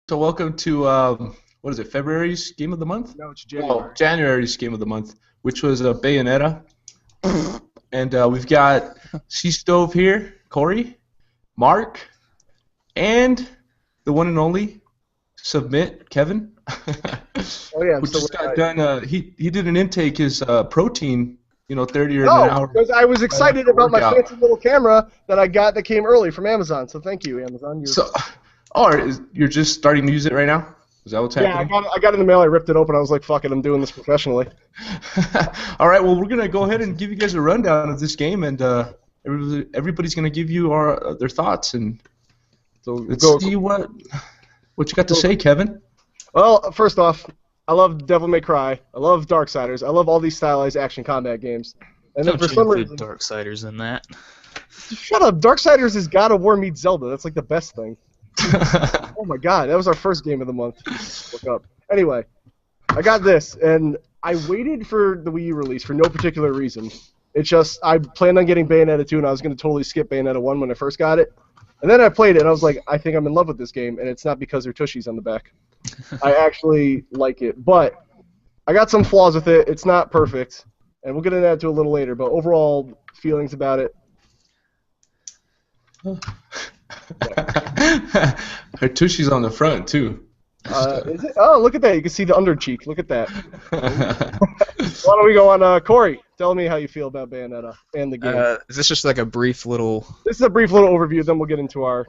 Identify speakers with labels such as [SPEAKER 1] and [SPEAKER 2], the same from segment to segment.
[SPEAKER 1] So welcome to what is it? February's game of the month?
[SPEAKER 2] No, it's
[SPEAKER 1] Oh,
[SPEAKER 2] January.
[SPEAKER 1] January's game of the month, which was Bayonetta, and we've got Sea Stove here, Corey, Mark, and the one and only Submit Kevin,
[SPEAKER 2] Oh yeah, I'm
[SPEAKER 1] who
[SPEAKER 2] still
[SPEAKER 1] just
[SPEAKER 2] with
[SPEAKER 1] got
[SPEAKER 2] that.
[SPEAKER 1] done. He did an intake his protein, 30 or an
[SPEAKER 2] Oh,
[SPEAKER 1] hour
[SPEAKER 2] because I was
[SPEAKER 1] right after
[SPEAKER 2] excited about my
[SPEAKER 1] workout.
[SPEAKER 2] fancy little camera that I got that came early from Amazon. So thank you, Amazon.
[SPEAKER 1] So, you're just starting to use it right now? Is that what's
[SPEAKER 2] Yeah, I
[SPEAKER 1] happening?
[SPEAKER 2] got it. I got it in the mail. I ripped it open. I was like, "Fuck it, I'm doing this professionally."
[SPEAKER 1] All right, well, we're going to go ahead and give you guys a rundown of this game, and everybody's going to give you their thoughts. And
[SPEAKER 2] So
[SPEAKER 1] let's
[SPEAKER 2] go.
[SPEAKER 1] see what you got to say, Kevin.
[SPEAKER 2] Well, first off, I love Devil May Cry. I love Darksiders. I love all these stylized action combat games. And then
[SPEAKER 3] Don't
[SPEAKER 2] for
[SPEAKER 3] you
[SPEAKER 2] some
[SPEAKER 3] include
[SPEAKER 2] reason,
[SPEAKER 3] Darksiders in that?
[SPEAKER 2] shut up. Darksiders is God of War meets Zelda. That's like the best thing. Oh my god, that was our first game of the month. Look up. Anyway, I got this, and I waited for the Wii U release for no particular reason. It's just, I planned on getting Bayonetta 2, and I was going to totally skip Bayonetta 1 when I first got it. And then I played it, and I was like, I think I'm in love with this game, and it's not because there are tushies on the back. I actually like it, but I got some flaws with it. It's not perfect, and we'll get into that a little later, but overall feelings about it.
[SPEAKER 1] Her tushy's on the front too.
[SPEAKER 2] Is it? Oh, look at that. You can see the under cheek. Look at that. Why don't we go on, Corey? Tell me how you feel about Bayonetta and the game.
[SPEAKER 3] Is this just like a brief little?
[SPEAKER 2] This is a brief little overview, then we'll get into our...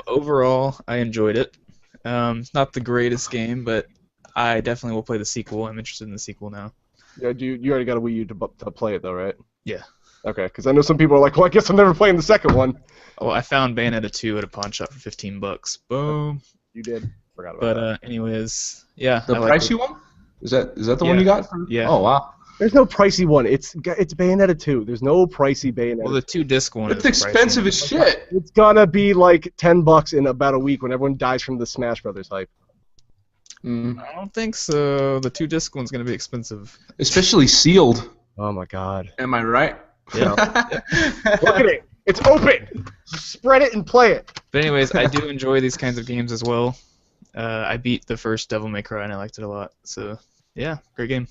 [SPEAKER 3] Overall, I enjoyed it. It's not the greatest game, but I definitely will play the sequel. I'm interested in the sequel now.
[SPEAKER 2] Yeah, you already got a Wii U to play it, though, right?
[SPEAKER 3] Yeah.
[SPEAKER 2] Okay, because I know some people are like, well, I guess I'm never playing the second one.
[SPEAKER 3] Oh, I found Bayonetta 2 at a pawn shop for $15. Boom.
[SPEAKER 2] You did. Forgot about
[SPEAKER 3] But
[SPEAKER 2] that.
[SPEAKER 3] anyways, yeah.
[SPEAKER 1] The
[SPEAKER 3] I liked
[SPEAKER 1] pricey
[SPEAKER 3] it.
[SPEAKER 1] one? Is that the one you got?
[SPEAKER 3] Yeah.
[SPEAKER 1] Oh wow.
[SPEAKER 2] There's no pricey one. It's Bayonetta 2. There's no pricey Bayonetta.
[SPEAKER 3] Well, the 2-disc one
[SPEAKER 1] It's
[SPEAKER 3] is
[SPEAKER 1] expensive
[SPEAKER 3] pricey.
[SPEAKER 1] as shit.
[SPEAKER 2] It's gonna be like $10 in about a week when everyone dies from the Smash Brothers hype.
[SPEAKER 1] Mm.
[SPEAKER 3] I don't think so. The 2-disc one's gonna be expensive.
[SPEAKER 1] Especially sealed.
[SPEAKER 2] Oh my god.
[SPEAKER 1] Am I right?
[SPEAKER 3] Yeah.
[SPEAKER 2] Look at it. It's open. Spread it and play it.
[SPEAKER 3] But anyways, I do enjoy these kinds of games as well. I beat the first Devil May Cry and I liked it a lot. So yeah, great game.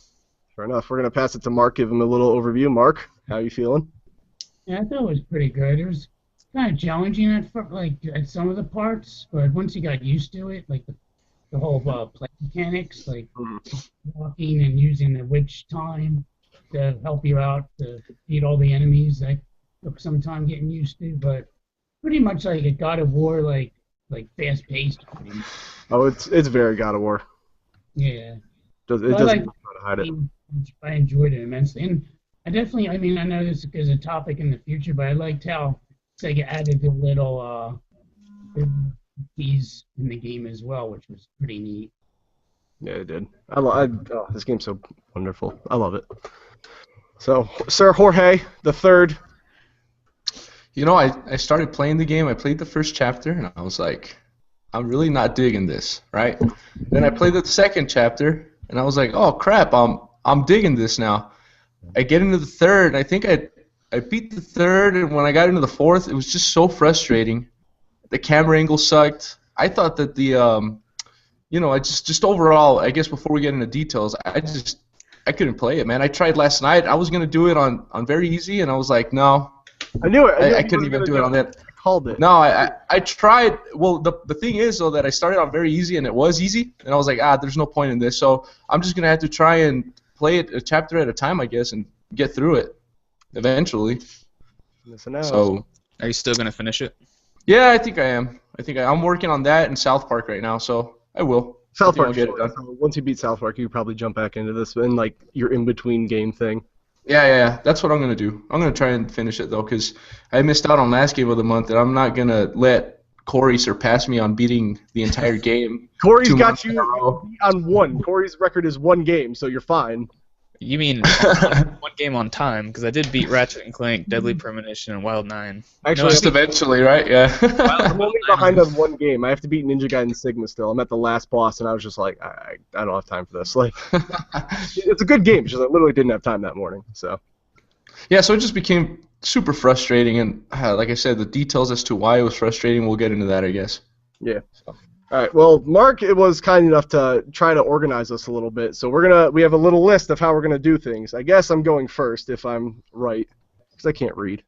[SPEAKER 2] Fair enough. We're gonna pass it to Mark. Give him a little overview. Mark, how you feeling?
[SPEAKER 4] Yeah, I thought it was pretty good. It was kind of challenging at some of the parts, but once you got used to it, like the whole play mechanics, like walking and using the witch time to help you out to beat all the enemies, that took some time getting used to, but pretty much like a God of War, like fast paced.
[SPEAKER 2] Oh, it's very God of War.
[SPEAKER 4] Yeah.
[SPEAKER 2] It
[SPEAKER 4] Well,
[SPEAKER 2] doesn't try to hide it.
[SPEAKER 4] I enjoyed it immensely, and I know this is a topic in the future, but I liked how Sega added the little keys in the game as well, which was pretty neat.
[SPEAKER 2] Yeah, it did. This game's so wonderful. I love it. So, Sir Jorge the Third.
[SPEAKER 1] I started playing the game. I played the first chapter, and I was like, I'm really not digging this, right? Then I played the second chapter, and I was like, oh crap, I'm digging this now. I get into the third, and I think I beat the third, and when I got into the fourth, it was just so frustrating. The camera angle sucked. I thought that I just overall, I guess before we get into details, I couldn't play it, man. I tried last night. I was gonna do it on very easy, and I was like, no.
[SPEAKER 2] I knew it.
[SPEAKER 1] I couldn't even do it on that.
[SPEAKER 2] I called it.
[SPEAKER 1] No, I tried. Well, the thing is, though, that I started on very easy, and it was easy, and I was like, there's no point in this, so I'm just going to have to try and play it a chapter at a time, I guess, and get through it eventually. So,
[SPEAKER 3] Are you still gonna finish it?
[SPEAKER 1] yeah, I think I am. I'm working on that in South Park right now, so I will.
[SPEAKER 2] South
[SPEAKER 1] I think I'll
[SPEAKER 2] Park.
[SPEAKER 1] get it done.
[SPEAKER 2] So once you beat South Park, you could probably jump back into this and like your in-between game thing.
[SPEAKER 1] Yeah. That's what I'm going to do. I'm going to try and finish it, though, because I missed out on last game of the month, and I'm not going to let Corey surpass me on beating the entire game.
[SPEAKER 2] Corey's
[SPEAKER 1] 2
[SPEAKER 2] got
[SPEAKER 1] months in
[SPEAKER 2] you
[SPEAKER 1] a row.
[SPEAKER 2] on one. Corey's record is one game, so you're fine.
[SPEAKER 3] You mean one game on time? Because I did beat Ratchet and Clank, Deadly Premonition, and Wild 9.
[SPEAKER 2] Actually,
[SPEAKER 1] Just eventually, right? Yeah.
[SPEAKER 2] I'm only behind on one game. I have to beat Ninja Gaiden Sigma still. I'm at the last boss, and I was just like, I don't have time for this. Like, it's a good game. It's just I literally didn't have time that morning. So.
[SPEAKER 1] Yeah, so it just became super frustrating, and like I said, the details as to why it was frustrating, we'll get into that, I guess.
[SPEAKER 2] Yeah. All right. Well, Mark it was kind enough to try to organize us a little bit, so we have a little list of how we're gonna do things. I guess I'm going first if I'm right, because I can't read.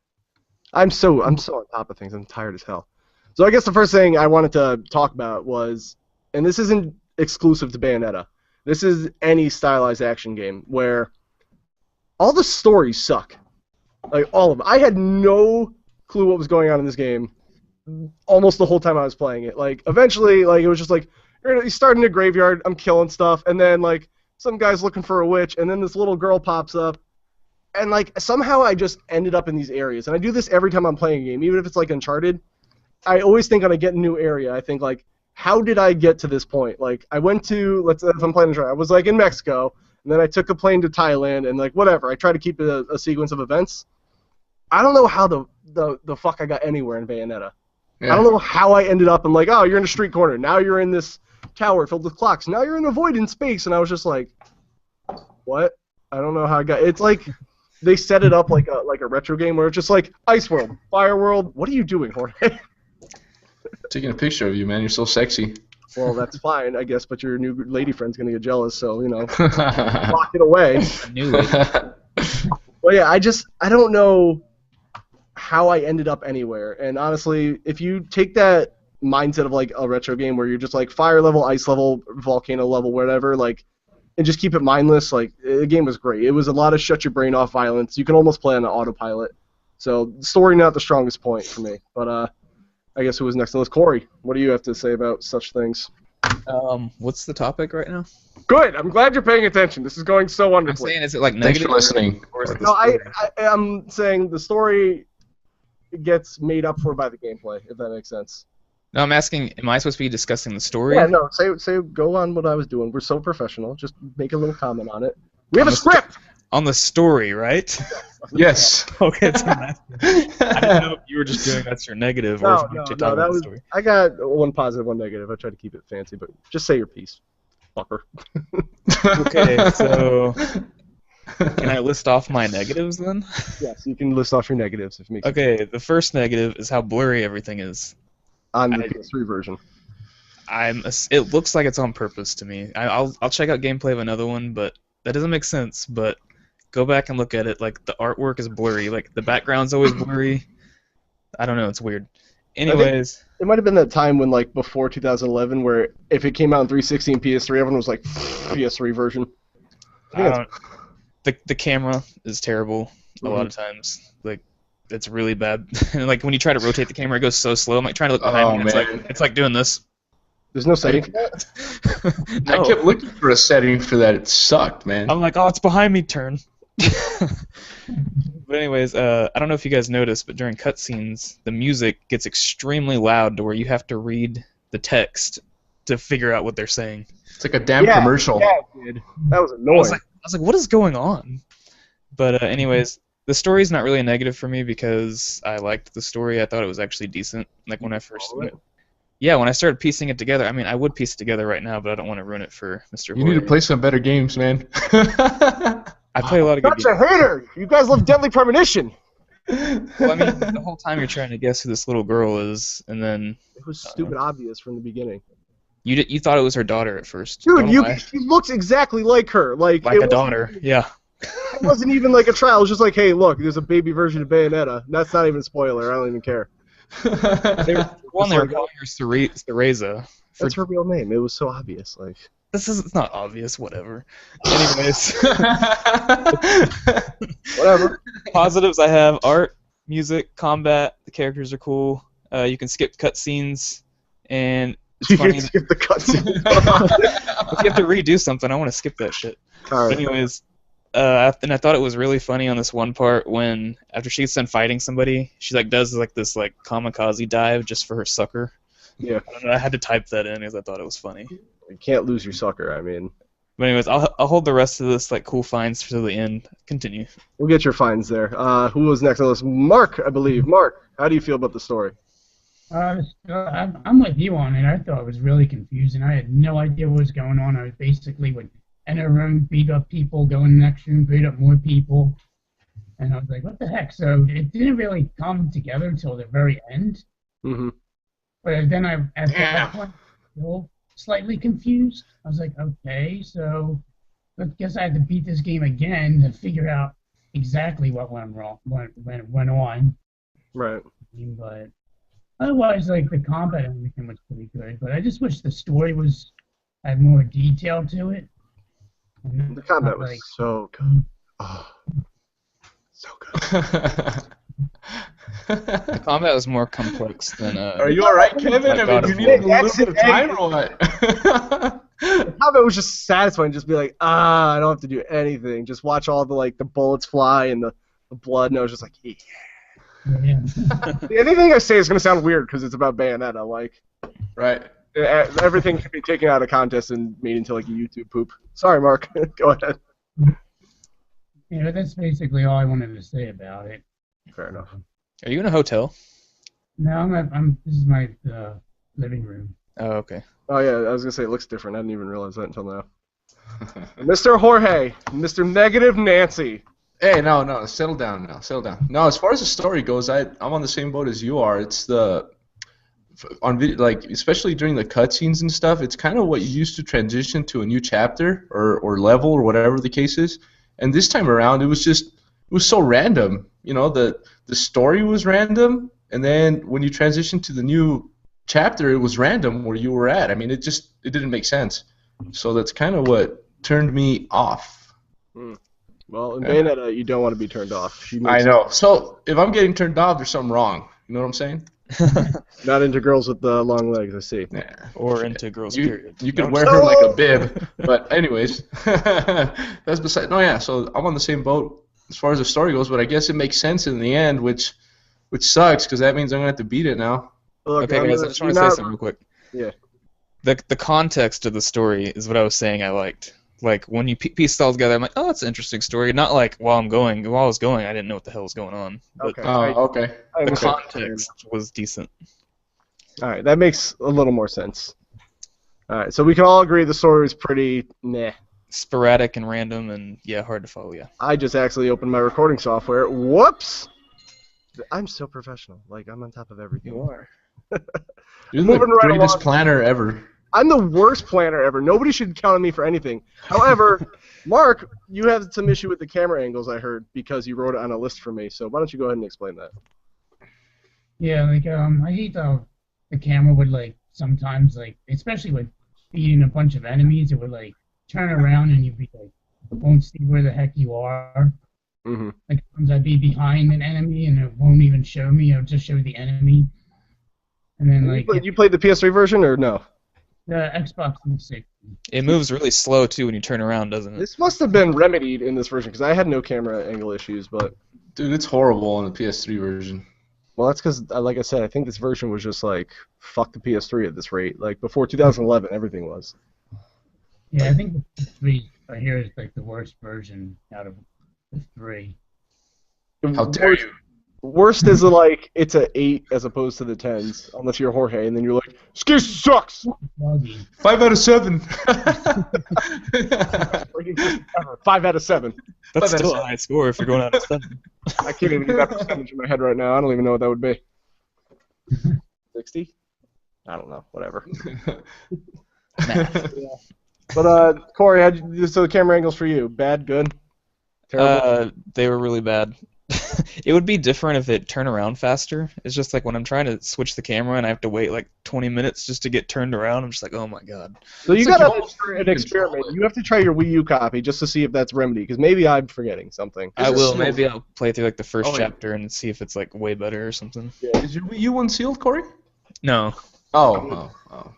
[SPEAKER 2] I'm so on top of things. I'm tired as hell. So I guess the first thing I wanted to talk about was, and this isn't exclusive to Bayonetta. This is any stylized action game where all the stories suck. Like all of them. I had no clue what was going on in this game almost the whole time I was playing it. Like eventually, like it was just like you start in a graveyard, I'm killing stuff, and then like some guy's looking for a witch, and then this little girl pops up, and like somehow I just ended up in these areas. And I do this every time I'm playing a game, even if it's like Uncharted. I always think when I get a new area, I think like, how did I get to this point? Like I went to if I'm playing Uncharted, I was like in Mexico, and then I took a plane to Thailand, and like whatever. I try to keep a sequence of events. I don't know how the fuck I got anywhere in Bayonetta. Yeah. I don't know how I ended up in like, oh, you're in a street corner. Now you're in this tower filled with clocks. Now you're in a void in space. And I was just like, what? I don't know how I got. It's like they set it up like a retro game where it's just like Ice World, Fire World. What are you doing, Jorge?
[SPEAKER 1] Taking a picture of you, man. You're so sexy.
[SPEAKER 2] Well, that's fine, I guess. But your new lady friend's gonna get jealous, so you know, lock it away.
[SPEAKER 3] New lady.
[SPEAKER 2] Well, yeah, I don't know how I ended up anywhere. And honestly, if you take that mindset of like a retro game where you're just like fire level, ice level, volcano level, whatever, like, and just keep it mindless, like the game was great. It was a lot of shut your brain off violence. You can almost play on an autopilot. So story not the strongest point for me. But I guess who was next on the list? Corey, what do you have to say about such things?
[SPEAKER 3] What's the topic right now?
[SPEAKER 2] Good. I'm glad you're paying attention. This is going so
[SPEAKER 3] I'm
[SPEAKER 2] wonderfully.
[SPEAKER 3] saying, is it like
[SPEAKER 1] Thanks
[SPEAKER 3] negative?
[SPEAKER 1] for listening.
[SPEAKER 3] Or is it the
[SPEAKER 2] No,
[SPEAKER 3] story?
[SPEAKER 2] I'm saying the story gets made up for by the gameplay, if that makes sense.
[SPEAKER 3] No, I'm asking, am I supposed to be discussing the story?
[SPEAKER 2] Yeah, no, say go on what I was doing. We're so professional. Just make a little comment on it. We have a script!
[SPEAKER 3] On the story, right?
[SPEAKER 1] Yes.
[SPEAKER 3] Okay, that's what I'm asking. I didn't know if you were just doing that's your negative or if you actually talking about the story.
[SPEAKER 2] I got one positive, one negative. I tried to keep it fancy, but just say your piece, fucker.
[SPEAKER 3] Okay, so can I list off my negatives then?
[SPEAKER 2] Yes, you can list off your negatives if it makes sense.
[SPEAKER 3] Okay, the firse negative is how blurry everything is.
[SPEAKER 2] On the PS3 version.
[SPEAKER 3] It looks like it's on purpose to me. I'll check out gameplay of another one, but that doesn't make sense. But go back and look at it. Like the artwork is blurry. Like the background's always blurry. I don't know. It's weird. Anyways,
[SPEAKER 2] it might have been that time when like before 2011, where if it came out in 360 and PS3, everyone was like PS3 version.
[SPEAKER 3] The camera is terrible a lot of times. Like it's really bad. And like when you try to rotate the camera, it goes so slow. I'm like trying to look behind me. And it's like doing this.
[SPEAKER 2] There's no setting for that?
[SPEAKER 3] No.
[SPEAKER 1] I kept looking for a setting for that. It sucked, man.
[SPEAKER 3] I'm like, oh, it's behind me, turn. But anyways, I don't know if you guys noticed, but during cutscenes, the music gets extremely loud to where you have to read the text to figure out what they're saying.
[SPEAKER 1] It's like a damn commercial.
[SPEAKER 2] Yeah, dude. That was annoying.
[SPEAKER 3] I was like, what is going on? But anyways, the story's not really a negative for me because I liked the story. I thought it was actually decent. Like when I first when I started piecing it together, I mean, I would piece it together right now, but I don't want to ruin it for Mr.
[SPEAKER 1] You need to play some better games, man.
[SPEAKER 3] I play a lot of good
[SPEAKER 2] games. Such a hater! You guys love Deadly Premonition!
[SPEAKER 3] Well, I mean, the whole time you're trying to guess who this little girl is, and then...
[SPEAKER 2] It was stupid obvious from the beginning.
[SPEAKER 3] You thought it was her daughter at first.
[SPEAKER 2] Dude, she looks exactly like her. Like
[SPEAKER 3] a daughter, yeah.
[SPEAKER 2] It wasn't even like a trial. It was just like, hey, look, there's a baby version of Bayonetta. That's not even a spoiler. I don't even care.
[SPEAKER 3] They were calling her Theresa.
[SPEAKER 2] That's her real name. It was so obvious. Like
[SPEAKER 3] it's not obvious. Whatever. Anyways,
[SPEAKER 2] whatever.
[SPEAKER 3] Positives I have: art, music, combat. The characters are cool. You can skip cutscenes, and it's funny.
[SPEAKER 2] You can skip the cutscenes.
[SPEAKER 3] If you have to redo something, I want to skip that shit.
[SPEAKER 2] All right.
[SPEAKER 3] But anyways. And I thought it was really funny on this one part when after she gets done fighting somebody, she like does like this like kamikaze dive just for her sucker.
[SPEAKER 2] Yeah.
[SPEAKER 3] I don't know, I had to type that in because I thought it was funny.
[SPEAKER 2] You can't lose your sucker. I mean.
[SPEAKER 3] But anyways, I'll hold the rest of this like cool finds to the end. Continue.
[SPEAKER 2] We'll get your finds there. Who was next on this? Mark, I believe. Mark, how do you feel about the story?
[SPEAKER 4] I'm with you on it. I thought it was really confusing. I had no idea what was going on. I was basically enter a room, beat up people, go in the next room, beat up more people. And I was like, what the heck? So it didn't really come together until the very end.
[SPEAKER 2] Mm-hmm.
[SPEAKER 4] But then at that point, still slightly confused. I was like, okay, so I guess I had to beat this game again to figure out exactly what went wrong, when it went on.
[SPEAKER 2] Right.
[SPEAKER 4] But otherwise, like the combat and everything was pretty good. But I just wish the story had more detail to it. And
[SPEAKER 2] The combat
[SPEAKER 4] not,
[SPEAKER 2] was
[SPEAKER 4] like,
[SPEAKER 2] so good. Oh, so good.
[SPEAKER 3] The combat was more complex than.
[SPEAKER 1] Are you all right, Kevin? I
[SPEAKER 3] God
[SPEAKER 1] mean,
[SPEAKER 3] of
[SPEAKER 1] you
[SPEAKER 3] War.
[SPEAKER 1] need a little bit of time or what?
[SPEAKER 2] The combat was just satisfying. Just be like, I don't have to do anything. Just watch all the bullets fly and the blood, and I was just like, yeah.
[SPEAKER 4] yeah.
[SPEAKER 2] Anything I say is gonna sound weird because it's about Bayonetta. Like,
[SPEAKER 1] Right.
[SPEAKER 2] everything can be taken out of context and made into like a YouTube poop. Sorry, Mark. Go ahead.
[SPEAKER 4] Yeah, but that's basically all I wanted to say about it.
[SPEAKER 2] Fair enough.
[SPEAKER 3] Are you in a hotel?
[SPEAKER 4] No, this is my living room.
[SPEAKER 3] Oh, okay.
[SPEAKER 2] Oh yeah, I was gonna say it looks different. I didn't even realize that until now. Mr. Jorge, Mr. Negative Nancy.
[SPEAKER 1] Hey, no, settle down now, settle down. No, as far as the story goes, I'm on the same boat as you are. It's on video, like especially during the cutscenes and stuff. It's kind of what you used to transition to a new chapter or level or whatever the case is. And this time around, it was so random. You know, the story was random, and then when you transition to the new chapter, it was random where you were at. I mean, it didn't make sense. So that's kind of what turned me off.
[SPEAKER 2] Well, in Bayonetta, you don't want to be turned off.
[SPEAKER 1] I know. So if I'm getting turned off, there's something wrong. You know what I'm saying?
[SPEAKER 2] Not into girls with the long legs, I see.
[SPEAKER 1] Yeah.
[SPEAKER 3] Or into girls, period.
[SPEAKER 1] You could wear her like a bib. But anyways, that's beside. No, yeah. So I'm on the same boat as far as the story goes, but I guess it makes sense in the end, which sucks because that means I'm gonna have to beat it now.
[SPEAKER 2] Look,
[SPEAKER 3] Okay, guys, I just want to say something real quick.
[SPEAKER 2] Yeah.
[SPEAKER 3] The context of the story is what I was saying I liked. Like, when you piece it all together, I'm like, oh, that's an interesting story. Not like, while I was going, I didn't know what the hell was going on. But
[SPEAKER 2] Okay.
[SPEAKER 1] Okay.
[SPEAKER 3] the context was decent.
[SPEAKER 2] All right, that makes a little more sense. All right, so we can all agree the story was pretty meh.
[SPEAKER 3] Sporadic and random, and yeah, hard to follow, yeah.
[SPEAKER 2] I just actually opened my recording software. Whoops! I'm so professional. Like, I'm on top of everything.
[SPEAKER 3] You are.
[SPEAKER 1] You're
[SPEAKER 2] Moving
[SPEAKER 1] the
[SPEAKER 2] right
[SPEAKER 1] greatest
[SPEAKER 2] along.
[SPEAKER 1] planner ever.
[SPEAKER 2] I'm the worst planner ever. Nobody should count on me for anything. However, Mark, you have some issue with the camera angles, I heard, because you wrote it on a list for me. So why don't you go ahead and explain that?
[SPEAKER 4] Yeah, like I hate how the camera would like sometimes like, especially with beating a bunch of enemies, it would like turn around and you'd be like, won't see where the heck you are.
[SPEAKER 2] Mm-hmm.
[SPEAKER 4] Like sometimes I'd be behind an enemy and it won't even show me. It'll just show the enemy. And then like
[SPEAKER 2] You played the PS3 version or no?
[SPEAKER 4] the Xbox 360.
[SPEAKER 3] It moves really slow, too, when you turn around, doesn't it?
[SPEAKER 2] This must have been remedied in this version because I had no camera angle issues, but
[SPEAKER 1] Dude, it's horrible in the PS3 version.
[SPEAKER 2] well, that's because, like I said, I think this version was just like fuck the PS3 at this rate. Like before 2011, everything was.
[SPEAKER 4] Yeah, I think the 3 right here is like the worst version out of the 3.
[SPEAKER 1] How dare you?
[SPEAKER 2] Worst is like it's a 8 as opposed to the 10s, unless you're Jorge, and then you're like, this game sucks.
[SPEAKER 4] Buggy.
[SPEAKER 1] 5 out of 7.
[SPEAKER 2] 5 out of 7.
[SPEAKER 3] That's
[SPEAKER 1] But
[SPEAKER 3] still
[SPEAKER 1] that's-
[SPEAKER 3] a high score if you're going out of 7.
[SPEAKER 2] I can't even get that percentage in my head right now. I don't even know what that would be. 60? I don't know. Whatever. But Corey, so the camera angles for you? Bad, good, terrible.
[SPEAKER 3] They were really bad. It would be different if it turned around faster. It's just like when I'm trying to switch the camera and I have to wait like 20 minutes just to get turned around, I'm just like, oh my god.
[SPEAKER 2] So you
[SPEAKER 1] it's like
[SPEAKER 2] got
[SPEAKER 1] you almost
[SPEAKER 2] an experiment. You have to try your Wii U copy just to see if that's remedy, because maybe I'm forgetting something.
[SPEAKER 3] I
[SPEAKER 1] it
[SPEAKER 3] will.
[SPEAKER 1] sealed?
[SPEAKER 3] Maybe I'll play through like the first
[SPEAKER 1] Oh, yeah.
[SPEAKER 3] chapter and see if it's like way better or something.
[SPEAKER 1] Is your Wii U unsealed, Corey?
[SPEAKER 3] No.
[SPEAKER 1] Oh.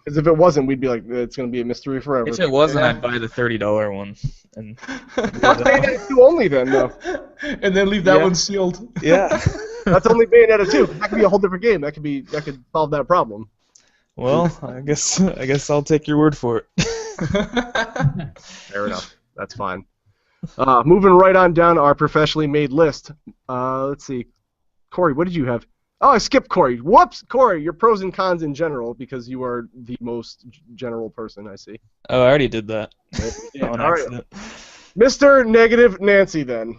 [SPEAKER 2] Because if it wasn't, we'd be like, it's going to be a mystery forever.
[SPEAKER 3] If it wasn't, I'd buy the $30 one. And
[SPEAKER 2] That's Bayonetta 2 only then, though.
[SPEAKER 1] And then leave that
[SPEAKER 3] Yeah.
[SPEAKER 1] one sealed.
[SPEAKER 3] yeah.
[SPEAKER 2] That's only Bayonetta 2. That could be a whole different game. That could solve that problem.
[SPEAKER 3] Well, I guess I'll take your word for it.
[SPEAKER 2] Fair enough. That's fine. Moving right on down our professionally made list. Let's see. Corey, what did you have? Oh, I skipped Corey. Whoops, Corey, your pros and cons in general, because you are the most general person I see.
[SPEAKER 3] Oh, I already did that.
[SPEAKER 2] Yeah,
[SPEAKER 3] On
[SPEAKER 2] all right.
[SPEAKER 3] accident.
[SPEAKER 2] Mr. Negative Nancy, then.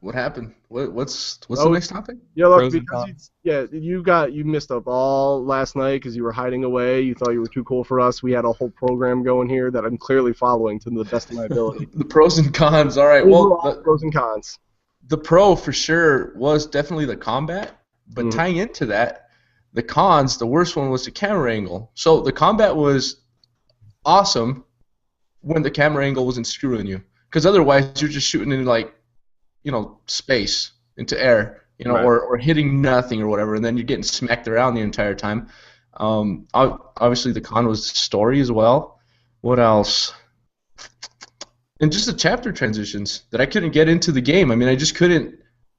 [SPEAKER 1] What happened? What's the
[SPEAKER 2] Oh,
[SPEAKER 1] next topic?
[SPEAKER 2] Yeah, look,
[SPEAKER 3] Pros and
[SPEAKER 2] because you missed up all last night because you were hiding away. You thought you were too cool for us. We had a whole program going here that I'm clearly following to the best of my ability.
[SPEAKER 1] The pros and cons. All right. Well,
[SPEAKER 2] Overall, pros and cons.
[SPEAKER 1] the pro for sure was definitely the combat, but
[SPEAKER 2] Mhm.
[SPEAKER 1] tying into that, the cons, the worst one was the camera angle. So the combat was awesome when the camera angle wasn't screwing you, because otherwise you're just shooting in like, space into air,
[SPEAKER 2] Right.
[SPEAKER 1] or hitting nothing or whatever, and then you're getting smacked around the entire time. Obviously the con was the story as well. What else? And just the chapter transitions that I couldn't get into the game. I mean, I just couldn't.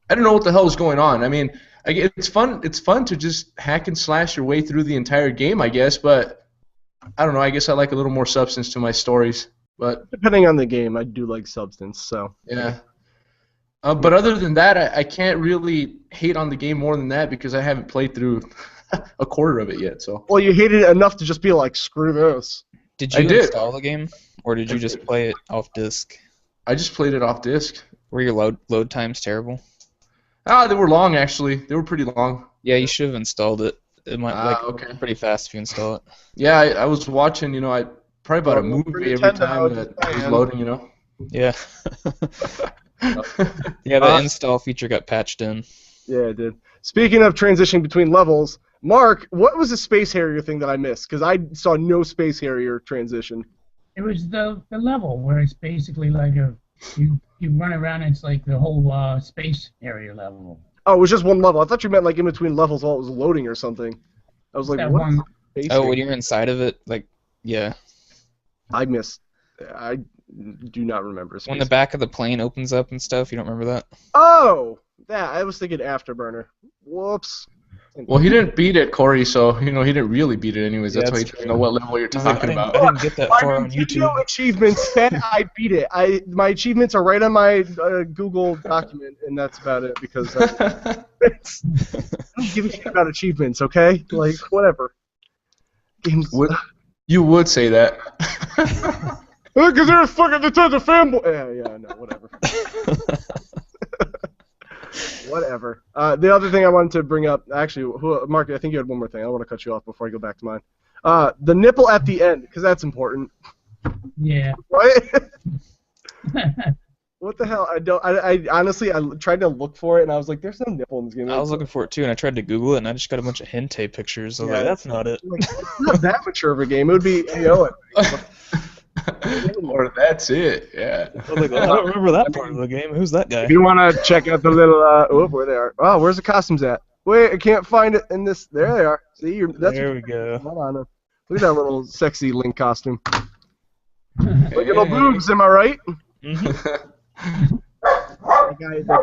[SPEAKER 1] I don't know what the hell was going on. I mean, it's fun. It's fun to just hack and slash your way through the entire game, I guess. But I don't know. I guess I like a little more substance to my stories. But
[SPEAKER 2] Depending on the game, I do like substance. So
[SPEAKER 1] yeah. But other than that, I can't really hate on the game more than that because I haven't played through a quarter of it yet. So.
[SPEAKER 2] well, you hated it enough to just be like, screw this.
[SPEAKER 3] Did
[SPEAKER 1] I
[SPEAKER 3] you
[SPEAKER 1] did.
[SPEAKER 3] install the game, or did you just play it off disc?
[SPEAKER 1] I just played it off disc.
[SPEAKER 3] Were your load times terrible?
[SPEAKER 1] They were long actually. They were pretty long.
[SPEAKER 3] Yeah, you should have installed it. It might
[SPEAKER 1] Okay.
[SPEAKER 3] pretty fast if you install it.
[SPEAKER 1] Yeah, I was watching. I probably about a
[SPEAKER 2] Well,
[SPEAKER 1] movie every
[SPEAKER 2] Nintendo,
[SPEAKER 1] time that
[SPEAKER 2] I
[SPEAKER 1] was
[SPEAKER 2] am.
[SPEAKER 1] loading.
[SPEAKER 3] Yeah. Yeah, the install feature got patched in.
[SPEAKER 2] Yeah, it did. Speaking of transitioning between levels, Mark, what was the Space Harrier thing that I missed? Because I saw no Space Harrier transition.
[SPEAKER 4] It was the level where it's basically like you run around and it's like the whole space area level.
[SPEAKER 2] Oh, it was just one level. I thought you meant like in between levels while it was loading or something. I was like,
[SPEAKER 4] That
[SPEAKER 2] what?
[SPEAKER 4] one-
[SPEAKER 2] Space
[SPEAKER 3] Oh,
[SPEAKER 2] Harrier?
[SPEAKER 3] when you're inside of it, like, yeah.
[SPEAKER 2] I missed. I do not remember.
[SPEAKER 3] When the
[SPEAKER 2] Space-
[SPEAKER 3] back of the plane opens up and stuff, you don't remember that?
[SPEAKER 2] Oh, that. I was thinking Afterburner. Whoops.
[SPEAKER 1] Well, he didn't beat it, Corey, so he didn't really beat it anyways.
[SPEAKER 3] Yeah,
[SPEAKER 1] That's why he
[SPEAKER 3] that's
[SPEAKER 1] doesn't
[SPEAKER 3] true.
[SPEAKER 1] know what level you're talking
[SPEAKER 3] I
[SPEAKER 1] about.
[SPEAKER 3] didn't get that
[SPEAKER 2] My
[SPEAKER 3] far on
[SPEAKER 2] Nintendo
[SPEAKER 3] YouTube.
[SPEAKER 2] achievements said I beat it. My achievements are right on my Google document, and that's about it because I don't give a shit about achievements. Okay, like whatever. Games.
[SPEAKER 1] You would say that.
[SPEAKER 2] Because they're a fucking Nintendo fanboy. Yeah, no, whatever. Whatever. The other thing I wanted to bring up, actually, Mark, I think you had one more thing. I don't want to cut you off before I go back to mine. The nipple at the end, because that's important.
[SPEAKER 4] Yeah.
[SPEAKER 2] What? What the hell? I honestly, I tried to look for it, and I was like, "There's no nipple in this game."
[SPEAKER 3] I was looking for it too, and I tried to Google it, and I just got a bunch of hentai pictures. I was
[SPEAKER 2] Yeah.
[SPEAKER 3] like, that's not it.
[SPEAKER 2] Like, it's not that mature of a game. It would be AO.
[SPEAKER 1] Or that's it. Yeah.
[SPEAKER 3] I was like, I don't remember that part of the game. Who's that guy?
[SPEAKER 2] If you want to check out the little, where they are. Oh, where's the costumes at? Wait, I can't find it in this. There they are. See,
[SPEAKER 3] There we go.
[SPEAKER 2] Hold on. Look at that little sexy Link costume. Look at the boobs, am I right? The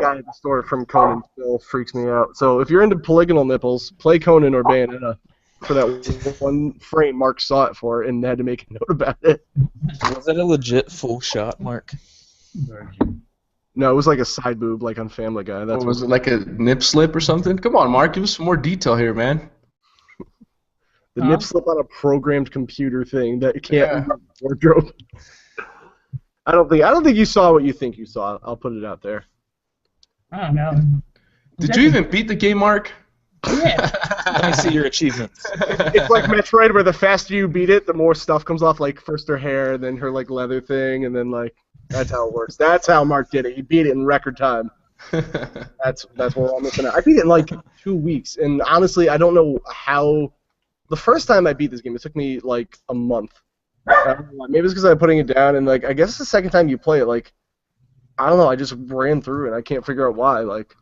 [SPEAKER 2] guy at the store from Conan still freaks me out. So if you're into polygonal nipples, play Conan or Bayonetta for that one frame Mark saw it for and had to make a note about it.
[SPEAKER 3] Was that a legit full shot, Mark?
[SPEAKER 2] No, it was like a side boob, like on Family Guy. That's
[SPEAKER 1] Was it like a nip slip or something? Come on, Mark, give us some more detail here, man.
[SPEAKER 2] the nip slip on a programmed computer thing that can't move the wardrobe. I don't think you saw what you think you saw. I'll put it out there.
[SPEAKER 4] I don't know.
[SPEAKER 1] Did you even beat the game, Mark?
[SPEAKER 4] Yeah.
[SPEAKER 3] Let me see your achievements.
[SPEAKER 2] It's like Metroid, where the faster you beat it, the more stuff comes off. Like first her hair, then her like leather thing, and then like that's how it works. That's how Mark did it. He beat it in record time. That's what we're all missing out. I beat it in like 2 weeks, and honestly, I don't know how. The first time I beat this game, it took me like a month. I don't know, maybe it's because I'm putting it down, and like I guess the second time you play it, like I don't know, I just ran through it. I can't figure out why. Like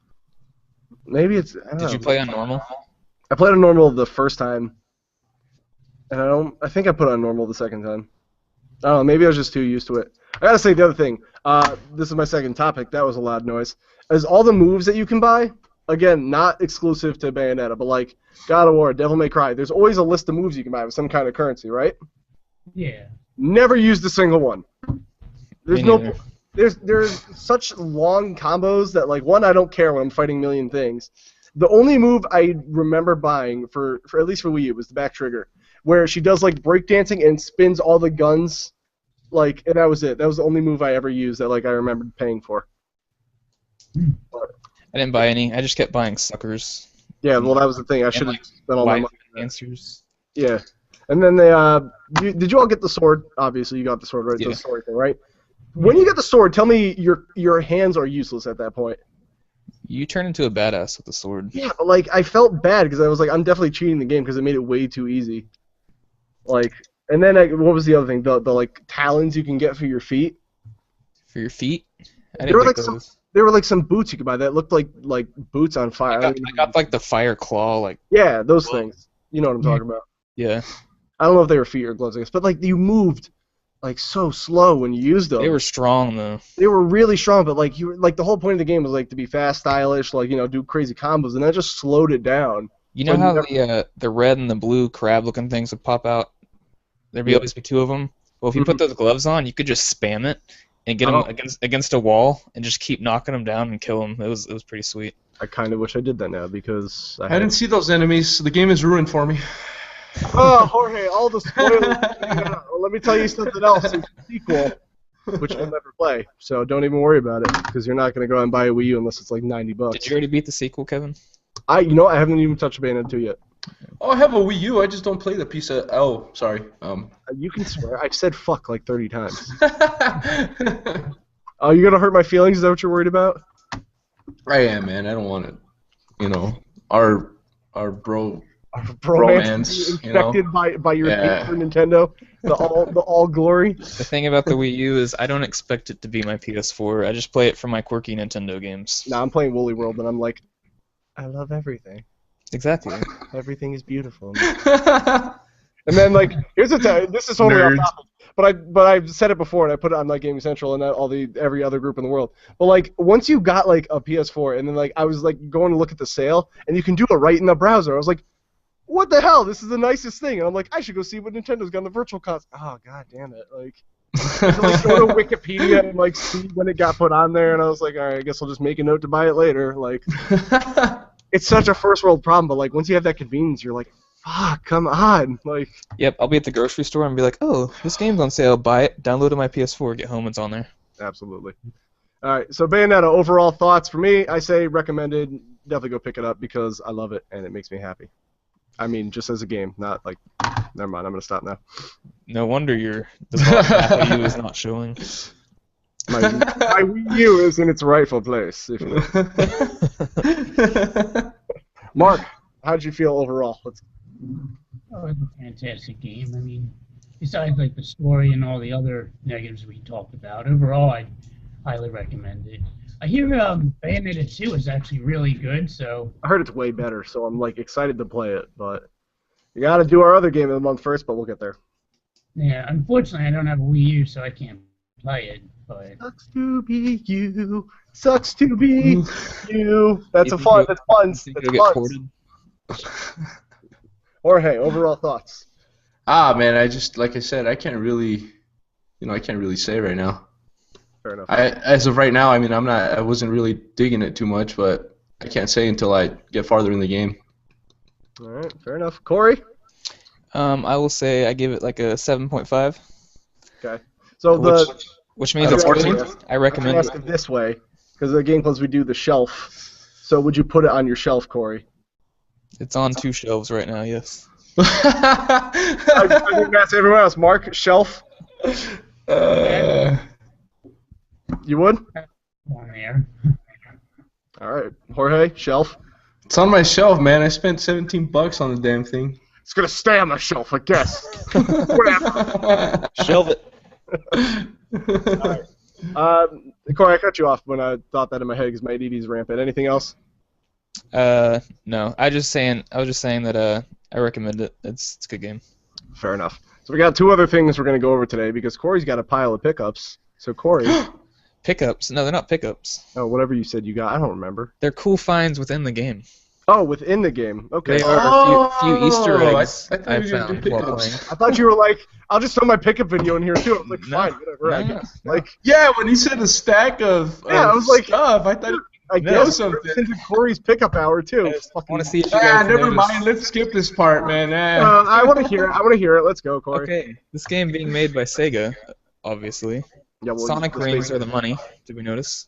[SPEAKER 2] maybe it's. I don't
[SPEAKER 3] Did
[SPEAKER 2] know.
[SPEAKER 3] you play on normal?
[SPEAKER 2] I played on normal the first time, and I think I put on normal the second time. I don't know, maybe I was just too used to it. I gotta say the other thing, this is my second topic, that was a loud noise, is all the moves that you can buy, again, not exclusive to Bayonetta, but like God of War, Devil May Cry, there's always a list of moves you can buy with some kind of currency, right?
[SPEAKER 4] Yeah.
[SPEAKER 2] Never used a single one. There's
[SPEAKER 3] Me
[SPEAKER 2] no...
[SPEAKER 3] neither.
[SPEAKER 2] There's such long combos that, like, one, I don't care when I'm fighting a million things. The only move I remember buying, for at least for Wii U, was the back trigger, where she does, like, breakdancing and spins all the guns, like, and that was it. That was the only move I ever used that, like, I remembered paying for.
[SPEAKER 3] I didn't buy any. I just kept buying suckers.
[SPEAKER 2] Yeah, well, that was the thing. I should have
[SPEAKER 3] like,
[SPEAKER 2] spent all my
[SPEAKER 3] Wi-Fi
[SPEAKER 2] money. on that.
[SPEAKER 3] answers.
[SPEAKER 2] Yeah. And then they, did you all get the sword? Obviously, you got the sword, right?
[SPEAKER 3] Yeah.
[SPEAKER 2] The sword thing, right? When you get the sword, tell me your hands are useless at that point.
[SPEAKER 3] You turn into a badass with the sword.
[SPEAKER 2] Yeah, but like I felt bad because I was like, I'm definitely cheating the game because it made it way too easy. Like, and then what was the other thing? The like talons you can get for your feet.
[SPEAKER 3] For your feet? I
[SPEAKER 2] There
[SPEAKER 3] didn't
[SPEAKER 2] were
[SPEAKER 3] get
[SPEAKER 2] like
[SPEAKER 3] those.
[SPEAKER 2] there were like some boots you could buy that looked like boots on fire.
[SPEAKER 3] I got like the fire claw, like,
[SPEAKER 2] Yeah, those things. You know what I'm talking about.
[SPEAKER 3] yeah.
[SPEAKER 2] I don't know if they were feet or gloves, I guess, but like you moved like so slow when you used them.
[SPEAKER 3] They were strong though.
[SPEAKER 2] They were really strong, but like you were like the whole point of the game was like to be fast, stylish, like do crazy combos, and that just slowed it down.
[SPEAKER 3] You know
[SPEAKER 2] When
[SPEAKER 3] how
[SPEAKER 2] you
[SPEAKER 3] the red and the blue crab-looking things would pop out? There'd
[SPEAKER 2] Yeah.
[SPEAKER 3] always be two of them. Well, if you put those gloves on, you could just spam it and get them against a wall and just keep knocking them down and kill them. It was pretty sweet.
[SPEAKER 2] I kind of wish I did that now because
[SPEAKER 1] I didn't see those enemies. The game is ruined for me.
[SPEAKER 2] Oh, Jorge, all the spoilers. Well, let me tell you something else. There's a sequel, which I'll never play, so don't even worry about it because you're not gonna go out and buy a Wii U unless it's like $90.
[SPEAKER 3] Did you already beat the sequel, Kevin?
[SPEAKER 2] I haven't even touched Bayonetta 2 yet.
[SPEAKER 1] Oh, I have a Wii U. I just don't play the piece of. Oh, sorry.
[SPEAKER 2] You can swear. I've said fuck like 30 times. Oh, you're gonna hurt my feelings? Is that what you're worried about?
[SPEAKER 1] I am, man. I don't want it. Our bro.
[SPEAKER 2] Bromance infected by your hate for Nintendo, the all glory.
[SPEAKER 3] The thing about the Wii U is I don't expect it to be my PS4. I just play it for my quirky Nintendo games.
[SPEAKER 2] Nah, I'm playing Woolly World and I'm like, I love everything.
[SPEAKER 3] Exactly.
[SPEAKER 2] Everything is beautiful. And then like, here's the thing. This is totally off topic, but I've said it before and I put it on like Gaming Central and every other group in the world. But like, once you got like a PS4 and then like I was like going to look at the sale and you can do it right in the browser. I was like, what the hell? This is the nicest thing. And I'm like, I should go see what Nintendo's got on the virtual console. Oh, god damn it. Like, I had to, like, go to Wikipedia and like see when it got put on there, and I was like, alright, I guess I'll just make a note to buy it later. Like, it's such a first world problem, but like once you have that convenience, you're like, fuck, come on. Like,
[SPEAKER 3] Yep, I'll be at the grocery store and be like, oh, this game's on sale. Buy it, download it on my PS4, get home, it's on there.
[SPEAKER 2] absolutely. Alright, so Bayonetta, overall thoughts for me, I say recommended. Definitely go pick it up because I love it and it makes me happy. I mean, just as a game, not like. Never mind, I'm gonna stop now.
[SPEAKER 3] No wonder the Wii U is not showing.
[SPEAKER 2] My Wii U is in its rightful place. If you will. Mark, how'd you feel overall?
[SPEAKER 4] Oh, it's a fantastic game. I mean, besides like the story and all the other negatives we talked about, overall I highly recommend it. I hear Bayonetta 2 is actually really good, so
[SPEAKER 2] I heard it's way better, so I'm like excited to play it. But you got to do our other game of the month first, but we'll get there.
[SPEAKER 4] yeah. Unfortunately, I don't have a Wii U, so I can't play it. But
[SPEAKER 2] Sucks to be you. Sucks to be you. That's a fun. That's fun. That's fun. Jorge, overall thoughts.
[SPEAKER 1] Man, I just like I said, I can't really say right now.
[SPEAKER 2] Fair enough.
[SPEAKER 1] As of right now, I mean, I wasn't really digging it too much, but I can't say until I get farther in the game.
[SPEAKER 2] All right, fair enough. Corey.
[SPEAKER 3] I will say I give it like a 7.5.
[SPEAKER 2] Okay. So
[SPEAKER 3] which means it's good. I recommend
[SPEAKER 2] ask it this way because the game clubs we do the shelf. So would you put it on your shelf, Corey?
[SPEAKER 3] It's on 2 shelves right now. Yes.
[SPEAKER 2] I think that's everyone else. Mark, shelf. You would?
[SPEAKER 4] on there.
[SPEAKER 2] All right, Jorge, shelf.
[SPEAKER 1] It's on my shelf, man. I spent $17 on the damn thing.
[SPEAKER 2] It's gonna stay on the shelf, I guess. Whatever.
[SPEAKER 3] Shelve it.
[SPEAKER 2] All right. Corey, I cut you off when I thought that in my head because my ADD's rampant. Anything else?
[SPEAKER 3] No. I was just saying that I recommend it. It's a good game.
[SPEAKER 2] Fair enough. So we got 2 other things we're gonna go over today because Corey's got a pile of pickups. So Corey.
[SPEAKER 3] Pickups? No, they're not pickups.
[SPEAKER 2] Oh, whatever you said you got. I don't remember.
[SPEAKER 3] They're cool finds within the game.
[SPEAKER 2] Oh, within the game. Okay.
[SPEAKER 3] They are a few Easter eggs
[SPEAKER 1] I thought
[SPEAKER 3] I've
[SPEAKER 1] you were gonna
[SPEAKER 3] found
[SPEAKER 1] do
[SPEAKER 3] while
[SPEAKER 1] pickups.
[SPEAKER 3] playing.
[SPEAKER 2] I thought you were like, I'll just throw my pickup video in here too. I was like,
[SPEAKER 3] No.
[SPEAKER 2] fine, whatever. I
[SPEAKER 3] No,
[SPEAKER 2] guess.
[SPEAKER 3] no.
[SPEAKER 2] Like,
[SPEAKER 1] Yeah, when you said a stack of
[SPEAKER 2] Yeah, I was like-
[SPEAKER 1] stuff, I thought.
[SPEAKER 2] I
[SPEAKER 1] No,
[SPEAKER 2] guess
[SPEAKER 1] something.
[SPEAKER 2] it's into Corey's pickup hour too.
[SPEAKER 3] I want to see if you guys
[SPEAKER 1] Ah, never
[SPEAKER 3] noticed.
[SPEAKER 1] mind. Let's skip this part, man.
[SPEAKER 2] I want to hear it. I want to hear it. Let's go, Corey.
[SPEAKER 3] Okay, this game being made by Sega, obviously.
[SPEAKER 2] Yeah, well,
[SPEAKER 3] Sonic
[SPEAKER 2] let's
[SPEAKER 3] rings
[SPEAKER 2] make-
[SPEAKER 3] are the money. Did we notice?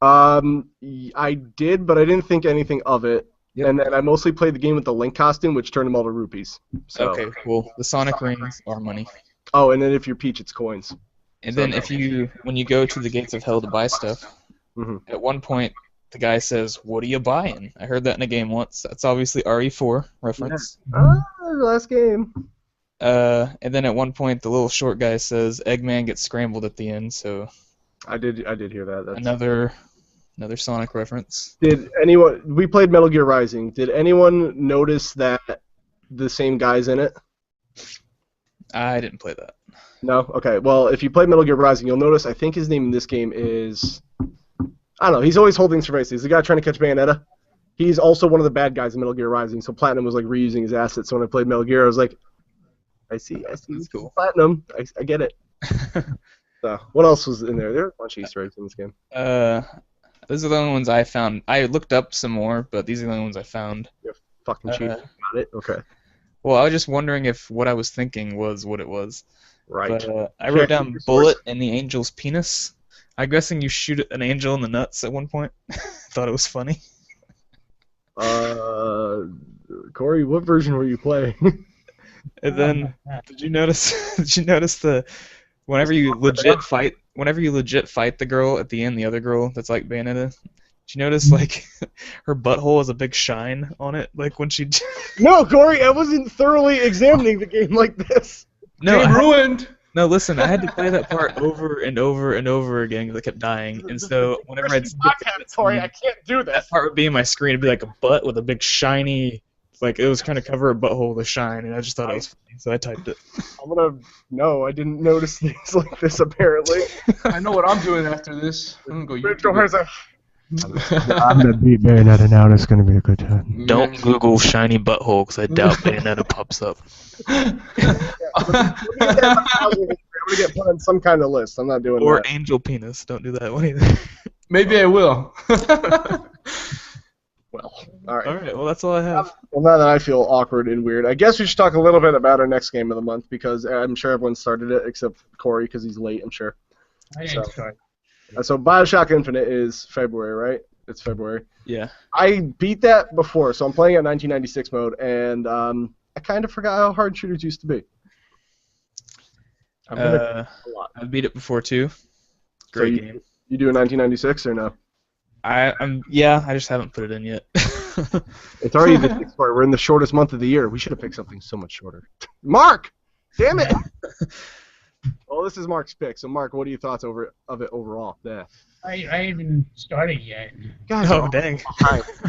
[SPEAKER 2] I did, but I didn't think anything of it.
[SPEAKER 3] Yep.
[SPEAKER 2] And then I mostly played the game with the Link costume, which turned them all to rupees. So.
[SPEAKER 3] Okay, cool. The Sonic rings are money.
[SPEAKER 2] Oh, and then if you're Peach, it's coins.
[SPEAKER 3] And then when you go to the gates of hell to buy stuff, at one point the guy says, "What are you buying?" I heard that in a game once. That's obviously RE4 reference.
[SPEAKER 2] Yeah. Last game.
[SPEAKER 3] And then at one point the little short guy says, "Eggman gets scrambled at the end." So
[SPEAKER 2] I did hear that. That's...
[SPEAKER 3] Another Sonic reference.
[SPEAKER 2] Did anyone? We played Metal Gear Rising. Did anyone notice that the same guy's in it?
[SPEAKER 3] I didn't play that.
[SPEAKER 2] No? Okay. Well, if you play Metal Gear Rising, you'll notice I think his name in this game is... I don't know. He's always holding surveillance. He's the guy trying to catch Bayonetta. He's also one of the bad guys in Metal Gear Rising, so Platinum was like reusing his assets. So when I played Metal Gear, I was like, I see.
[SPEAKER 3] That's cool.
[SPEAKER 2] Platinum. I get it. So, what else was in there? There were a bunch of Easter eggs in this game.
[SPEAKER 3] Those are the only ones I found. I looked up some more, but these are the only ones I found.
[SPEAKER 2] You're fucking cheap. Got it? Okay.
[SPEAKER 3] Well, I was just wondering if what I was thinking was what it was.
[SPEAKER 2] Right.
[SPEAKER 3] But, I wrote down bullet in the angel's penis. I'm guessing you shoot an angel in the nuts at one point. Thought it was funny.
[SPEAKER 2] Corey, what version were you playing?
[SPEAKER 3] And then, did you notice? Did you notice whenever you legit fight the girl at the end, the other girl that's like Bayonetta? Did you notice like her butthole has a big shine on it, like when she?
[SPEAKER 2] No, Corey, I wasn't thoroughly examining the game like this.
[SPEAKER 3] No,
[SPEAKER 1] Game ruined.
[SPEAKER 3] No, listen, I had to play that part over and over and over again because I kept dying, and so whenever I'd
[SPEAKER 2] Corey, I can't do this.
[SPEAKER 3] that part would be in my screen. It'd be like a butt with a big shiny, like it was trying to cover a butthole with shine, and I just thought it was funny, so I typed it.
[SPEAKER 2] No, I didn't notice things like this apparently.
[SPEAKER 1] I know what I'm doing after this. I'm gonna go
[SPEAKER 2] Corey's
[SPEAKER 1] YouTube.
[SPEAKER 2] like, I'm gonna beat Bayonetta now, and it's gonna be a good time.
[SPEAKER 3] Don't Google shiny butthole because I doubt Bayonetta pops up.
[SPEAKER 2] I'm gonna get put on some kind of list. I'm not doing
[SPEAKER 3] Or
[SPEAKER 2] that.
[SPEAKER 3] angel penis. Don't do that one either.
[SPEAKER 1] Maybe I will.
[SPEAKER 2] Well, all right.
[SPEAKER 3] All right. Well, that's all I have.
[SPEAKER 2] Well, now that I feel awkward and weird, I guess we should talk a little bit about our next game of the month because I'm sure everyone started it except Corey because he's late. I'm sure.
[SPEAKER 4] I didn't start.
[SPEAKER 2] So BioShock Infinite is February, right? It's February.
[SPEAKER 3] Yeah.
[SPEAKER 2] I beat that before, so I'm playing at 1996 mode, and I kind of forgot how hard shooters used to be.
[SPEAKER 3] I beat it before too. Great game.
[SPEAKER 2] You do a 1996 or no?
[SPEAKER 3] I just haven't put it in yet.
[SPEAKER 2] It's already the 6th part. We're in the shortest month of the year. We should have picked something so much shorter. Mark! Damn it! Well, this is Mark's pick. So, Mark, what are your thoughts of it overall? Yeah.
[SPEAKER 4] I haven't started yet.
[SPEAKER 2] Guys,
[SPEAKER 3] Oh, dang.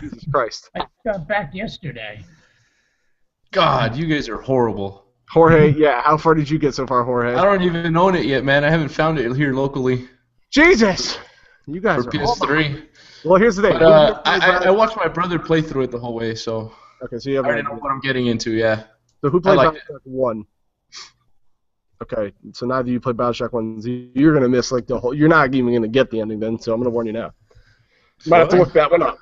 [SPEAKER 2] Jesus Christ.
[SPEAKER 4] I got back yesterday.
[SPEAKER 1] God, you guys are horrible.
[SPEAKER 2] Jorge, yeah, how far did you get so far, Jorge?
[SPEAKER 1] I don't even own it yet, man. I haven't found it here locally
[SPEAKER 2] Jesus! You guys
[SPEAKER 1] for
[SPEAKER 2] are all behind.
[SPEAKER 1] PS3.
[SPEAKER 2] Well, here's the thing.
[SPEAKER 1] But, I watched my brother play through it the whole way, so
[SPEAKER 2] Okay, so you have
[SPEAKER 1] I already know what I'm getting into. Yeah.
[SPEAKER 2] So who played
[SPEAKER 1] I liked
[SPEAKER 2] BioShock 1? Okay, so now that you play BioShock 1, you're gonna miss like the whole. You're not even gonna get the ending then. So I'm gonna warn you now. You might have to look that one up.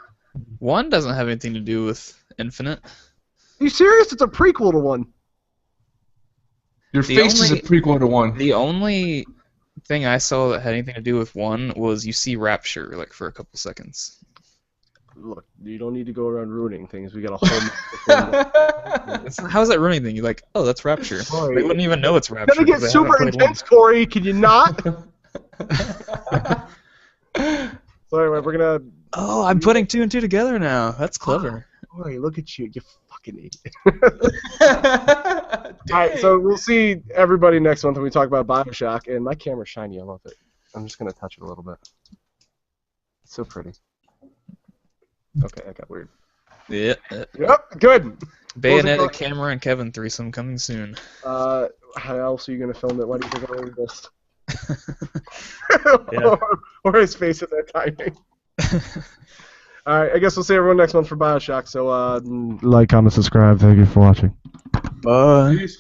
[SPEAKER 3] One doesn't have anything to do with Infinite.
[SPEAKER 2] Are you serious? It's a prequel to 1.
[SPEAKER 1] Your face is a prequel to 1.
[SPEAKER 3] The only thing I saw that had anything to do with 1 was you see Rapture like for a couple seconds.
[SPEAKER 2] Look, you don't need to go around ruining things. We got a whole.
[SPEAKER 3] How's that ruining anything? You're like, oh, that's Rapture.
[SPEAKER 2] Sorry.
[SPEAKER 3] They wouldn't even know it's Rapture.
[SPEAKER 2] It's gonna get
[SPEAKER 3] 'cause they haven't
[SPEAKER 2] super
[SPEAKER 3] played
[SPEAKER 2] intense, Corey. Can you not? So anyway, we're gonna.
[SPEAKER 3] Oh, I'm putting 2 and 2 together now. That's clever.
[SPEAKER 2] Corey, look at you, you fucking idiot. All right, so we'll see everybody next month when we talk about BioShock. And my camera's shiny. I love it. I'm just gonna touch it a little bit. It's so pretty. Okay, that got weird.
[SPEAKER 3] Yeah.
[SPEAKER 2] Yep, good.
[SPEAKER 3] Bayonetta, Camera, and Kevin threesome coming soon.
[SPEAKER 2] How else are you gonna film it? Why do you think I read this?
[SPEAKER 3] Yeah.
[SPEAKER 2] or his face at that timing. All right, I guess we'll see everyone next month for BioShock. So, like, comment, subscribe. Thank you for watching.
[SPEAKER 3] Bye.
[SPEAKER 1] Peace.